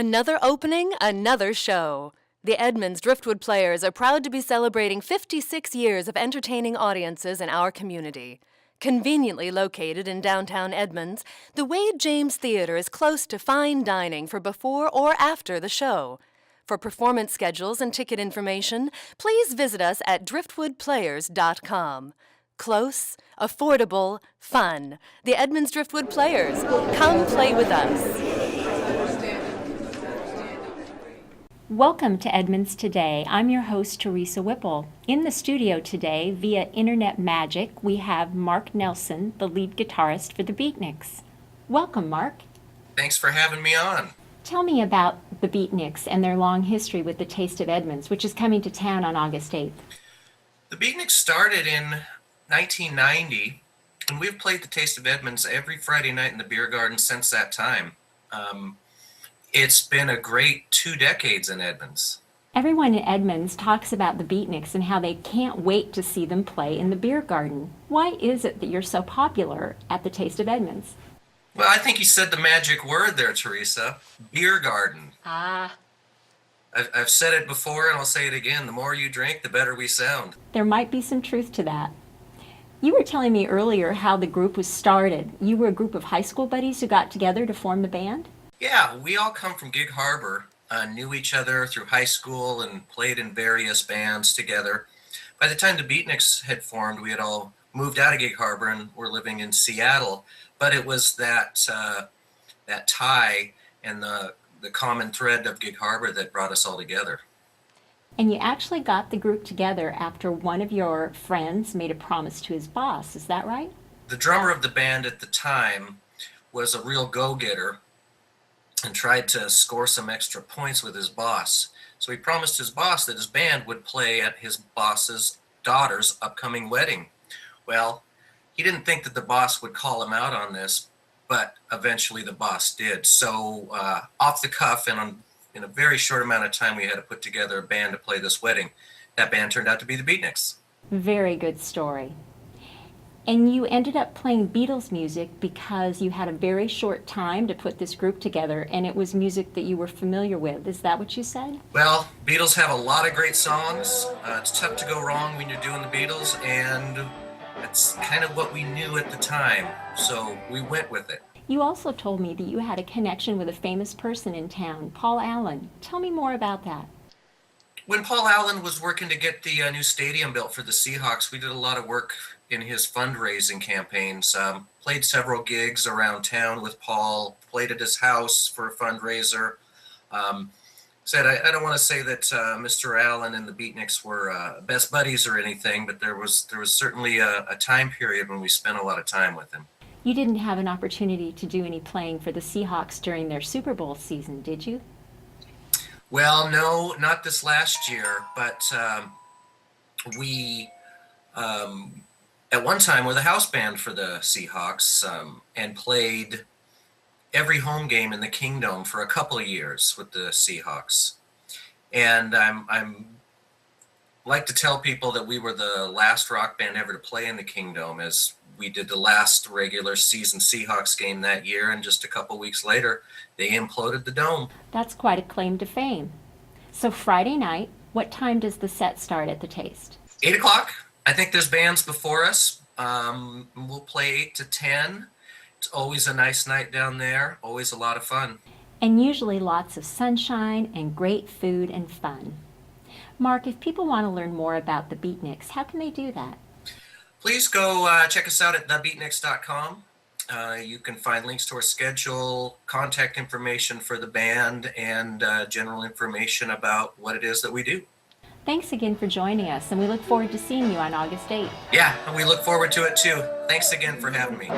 Another opening, another show. The Edmonds Driftwood Players are proud to be celebrating 56 years of entertaining audiences in our community. Conveniently located in downtown Edmonds, the Wade James Theatre is close to fine dining for before or after the show. For performance schedules and ticket information, please visit us at driftwoodplayers.com. Close, affordable, fun. The Edmonds Driftwood Players. Come play with us. Welcome to Edmonds Today. I'm your host, Teresa Whipple. In the studio today, via internet magic, we have Mark Nelson, the lead guitarist for the Beatniks. Welcome, Mark. Thanks for having me on. Tell me about the Beatniks and their long history with the Taste of Edmonds, which is coming to town on August 8th. The Beatniks started in 1990, and we've played the Taste of Edmonds every Friday night in the beer garden since that time. It's been a great 2 decades in Edmonds. Everyone in Edmonds talks about the Beatniks and how they can't wait to see them play in the beer garden. Why is it that you're so popular at the Taste of Edmonds? Well, I think you said the magic word there, Teresa. Beer garden. I've said it before and I'll say it again. The more you drink, the better we sound. There might be some truth to that. You were telling me earlier how the group was started. You were a group of high school buddies who got together to form the band? Yeah, we all come from Gig Harbor, knew each other through high school and played in various bands together. By the time the Beatniks had formed, we had all moved out of Gig Harbor and were living in Seattle. But it was that tie and the common thread of Gig Harbor that brought us all together. And you actually got the group together after one of your friends made a promise to his boss, is that right? The drummer of the band at the time was a real go-getter and tried to score some extra points with his boss. So he promised his boss that his band would play at his boss's daughter's upcoming wedding. Well, he didn't think that the boss would call him out on this, but eventually the boss did. So off the cuff and in a very short amount of time, we had to put together a band to play this wedding. That band turned out to be the Beatniks. Very good story. And you ended up playing Beatles music because you had a very short time to put this group together, and it was music that you were familiar with. Is that what you said? Well, Beatles have a lot of great songs. It's tough to go wrong when you're doing the Beatles, and that's kind of what we knew at the time, so we went with it. You also told me that you had a connection with a famous person in town, Paul Allen. Tell me more about that. When Paul Allen was working to get the new stadium built for the Seahawks, we did a lot of work in his fundraising campaigns. Played several gigs around town with Paul, played at his house for a fundraiser. I don't want to say that Mr. Allen and the Beatniks were best buddies or anything, but there was certainly a time period when we spent a lot of time with him. You didn't have an opportunity to do any playing for the Seahawks during their Super Bowl season, did you? Well, no, not this last year, but we at one time were the house band for the Seahawks and played every home game in the Kingdom for a couple of years with the Seahawks. And I'm like to tell people that we were the last rock band ever to play in the Kingdom, as we did the last regular season Seahawks game that year, and just a couple weeks later, they imploded the dome. That's quite a claim to fame. So Friday night, what time does the set start at the Taste? 8 o'clock. I think there's bands before us. We'll play 8 to 10. It's always a nice night down there, always a lot of fun. And usually lots of sunshine and great food and fun. Mark, if people want to learn more about the Beatniks, how can they do that? Please go check us out at thebeatniks.com. You can find links to our schedule, contact information for the band, and general information about what it is that we do. Thanks again for joining us, and we look forward to seeing you on August 8th. Yeah, and we look forward to it too. Thanks again for having me.